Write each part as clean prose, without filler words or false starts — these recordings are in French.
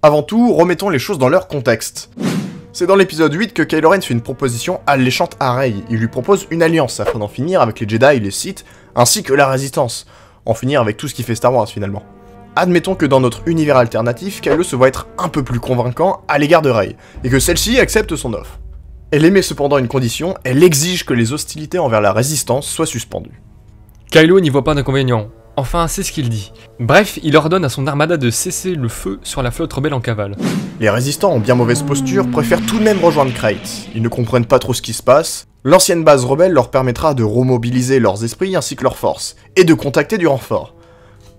Avant tout, remettons les choses dans leur contexte. C'est dans l'épisode 8 que Kylo Ren fait une proposition alléchante à Rey. Il lui propose une alliance afin d'en finir avec les Jedi, les Sith, ainsi que la Résistance. En finir avec tout ce qui fait Star Wars finalement. Admettons que dans notre univers alternatif, Kylo se voit être un peu plus convaincant à l'égard de Rey, et que celle-ci accepte son offre. Elle émet cependant une condition, elle exige que les hostilités envers la Résistance soient suspendues. Kylo n'y voit pas d'inconvénient. Enfin, c'est ce qu'il dit. Bref, il ordonne à son armada de cesser le feu sur la flotte rebelle en cavale. Les résistants en bien mauvaise posture préfèrent tout de même rejoindre Krayt. Ils ne comprennent pas trop ce qui se passe. L'ancienne base rebelle leur permettra de remobiliser leurs esprits ainsi que leurs forces, et de contacter du renfort,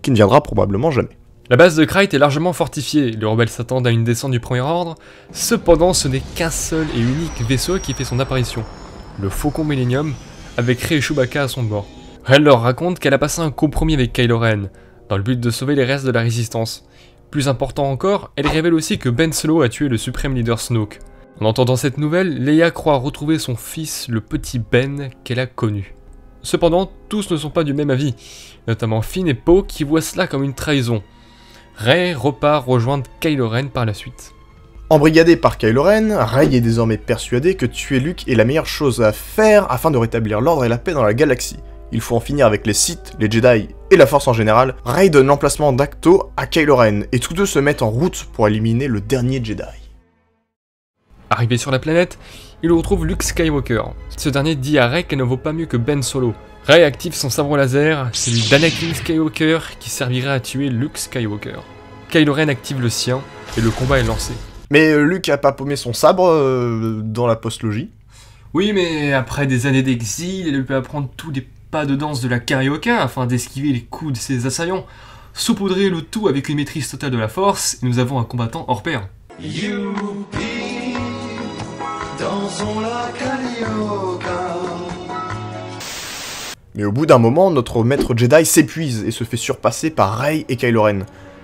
qui ne viendra probablement jamais. La base de Krayt est largement fortifiée, les rebelles s'attendent à une descente du premier ordre, cependant ce n'est qu'un seul et unique vaisseau qui fait son apparition, le Faucon Millennium, avec Rey et Chewbacca à son bord. Rey leur raconte qu'elle a passé un compromis avec Kylo Ren, dans le but de sauver les restes de la Résistance. Plus important encore, elle révèle aussi que Ben Solo a tué le suprême leader Snoke. En entendant cette nouvelle, Leia croit retrouver son fils, le petit Ben, qu'elle a connu. Cependant, tous ne sont pas du même avis, notamment Finn et Poe qui voient cela comme une trahison. Rey repart rejoindre Kylo Ren par la suite. Embrigadé par Kylo Ren, Rey est désormais persuadé que tuer Luke est la meilleure chose à faire afin de rétablir l'ordre et la paix dans la galaxie. Il faut en finir avec les Sith, les Jedi et la Force en général. Rey donne l'emplacement d'Acto à Kylo Ren et tous deux se mettent en route pour éliminer le dernier Jedi. Arrivé sur la planète, il retrouve Luke Skywalker. Ce dernier dit à Rey qu'elle ne vaut pas mieux que Ben Solo. Rey active son sabre laser, celui d'Anakin Skywalker qui servirait à tuer Luke Skywalker. Kylo Ren active le sien et le combat est lancé. Mais Luke a pas paumé son sabre dans la post-logie. Oui, mais après des années d'exil, il peut apprendre tous les pas de danse de la Carioca afin d'esquiver les coups de ses assaillants, saupoudrer le tout avec une maîtrise totale de la force, et nous avons un combattant hors pair. Youpi, dansons la Carioca. Mais au bout d'un moment, notre maître Jedi s'épuise et se fait surpasser par Rey et Kylo Ren.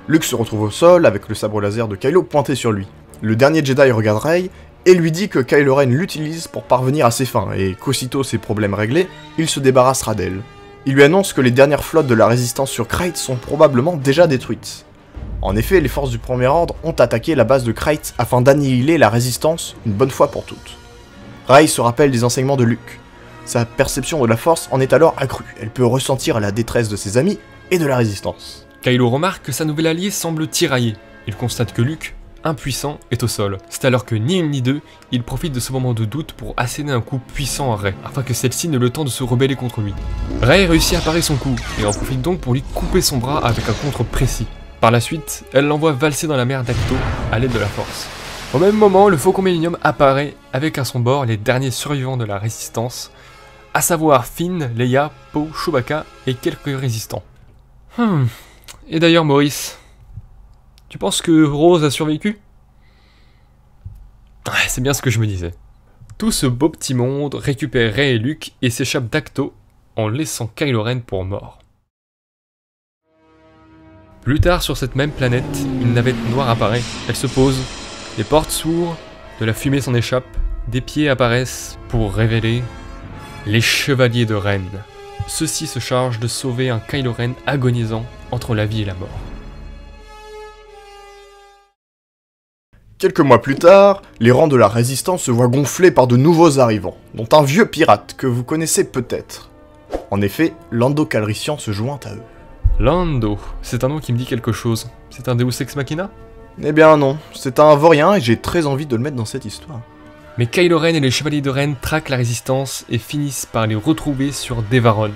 Luke se retrouve au sol avec le sabre laser de Kylo pointé sur lui. Le dernier Jedi regarde Rey et lui dit que Kylo Ren l'utilise pour parvenir à ses fins, et qu'aussitôt ses problèmes réglés, il se débarrassera d'elle. Il lui annonce que les dernières flottes de la Résistance sur Krayt sont probablement déjà détruites. En effet, les forces du Premier Ordre ont attaqué la base de Krayt afin d'annihiler la Résistance une bonne fois pour toutes. Rey se rappelle des enseignements de Luke. Sa perception de la Force en est alors accrue, elle peut ressentir la détresse de ses amis et de la Résistance. Kylo remarque que sa nouvelle alliée semble tiraillée. Il constate que Luke, impuissant, est au sol. C'est alors que ni une ni deux, il profite de ce moment de doute pour asséner un coup puissant à Rey, afin que celle-ci n'ait le temps de se rebeller contre lui. Rey réussit à parer son coup, et en profite donc pour lui couper son bras avec un contre précis. Par la suite, elle l'envoie valser dans la mer d'Acto, à l'aide de la force. Au même moment, le Faucon Millennium apparaît, avec à son bord les derniers survivants de la Résistance, à savoir Finn, Leia, Poe, Chewbacca et quelques résistants. Et d'ailleurs Maurice, tu penses que Rose a survécu? C'est bien ce que je me disais. Tout ce beau petit monde récupère Rey et Luke et s'échappe d'Acto en laissant Kylo Ren pour mort. Plus tard sur cette même planète, une navette noire apparaît, elle se pose, les portes s'ouvrent, de la fumée s'en échappe, des pieds apparaissent pour révéler les Chevaliers de Ren. Ceux-ci se chargent de sauver un Kylo Ren agonisant entre la vie et la mort. Quelques mois plus tard, les rangs de la Résistance se voient gonflés par de nouveaux arrivants, dont un vieux pirate que vous connaissez peut-être. En effet, Lando Calrissian se joint à eux. Lando, c'est un nom qui me dit quelque chose. C'est un Deus Ex Machina? Eh bien non, c'est un vaurien et j'ai très envie de le mettre dans cette histoire. Mais Kylo Ren et les Chevaliers de Ren traquent la Résistance et finissent par les retrouver sur Devaron,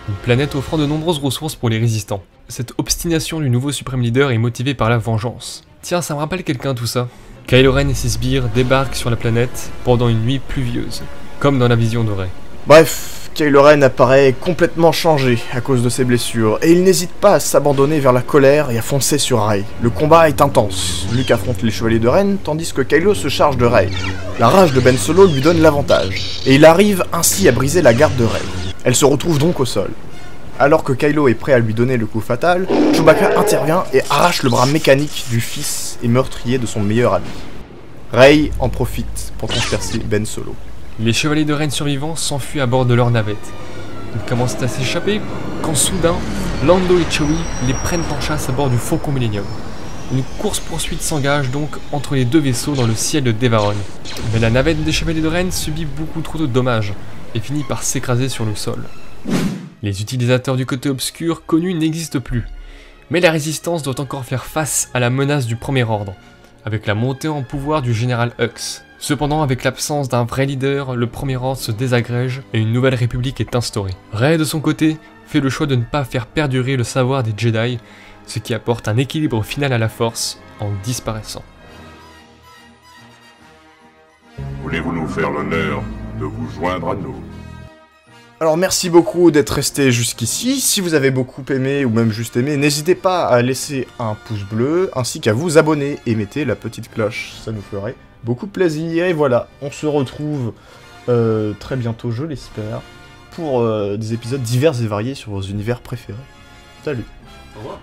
une planète offrant de nombreuses ressources pour les résistants. Cette obstination du nouveau Supreme Leader est motivée par la vengeance. Tiens, ça me rappelle quelqu'un tout ça. Kylo Ren et ses sbires débarquent sur la planète pendant une nuit pluvieuse, comme dans la vision de Rey. Bref, Kylo Ren apparaît complètement changé à cause de ses blessures, et il n'hésite pas à s'abandonner vers la colère et à foncer sur Rey. Le combat est intense. Luke affronte les Chevaliers de Ren, tandis que Kylo se charge de Rey. La rage de Ben Solo lui donne l'avantage, et il arrive ainsi à briser la garde de Rey. Elle se retrouve donc au sol. Alors que Kylo est prêt à lui donner le coup fatal, Chewbacca intervient et arrache le bras mécanique du fils et meurtrier de son meilleur ami. Rey en profite pour transpercer Ben Solo. Les Chevaliers de Ren survivants s'enfuient à bord de leur navette. Ils commencent à s'échapper quand soudain, Lando et Chewie les prennent en chasse à bord du Faucon Millennium. Une course-poursuite s'engage donc entre les deux vaisseaux dans le ciel de Devaron. Mais la navette des Chevaliers de Ren subit beaucoup trop de dommages et finit par s'écraser sur le sol. Les utilisateurs du côté obscur connu n'existent plus, mais la résistance doit encore faire face à la menace du Premier Ordre, avec la montée en pouvoir du général Hux. Cependant, avec l'absence d'un vrai leader, le Premier Ordre se désagrège et une nouvelle république est instaurée. Rey, de son côté, fait le choix de ne pas faire perdurer le savoir des Jedi, ce qui apporte un équilibre final à la Force en disparaissant. Voulez-vous nous faire l'honneur de vous joindre à nous? Alors merci beaucoup d'être resté jusqu'ici. Si vous avez beaucoup aimé ou même juste aimé, n'hésitez pas à laisser un pouce bleu ainsi qu'à vous abonner et mettez la petite cloche, ça nous ferait beaucoup plaisir. Et voilà, on se retrouve très bientôt, je l'espère, pour des épisodes divers et variés sur vos univers préférés. Salut. Au revoir.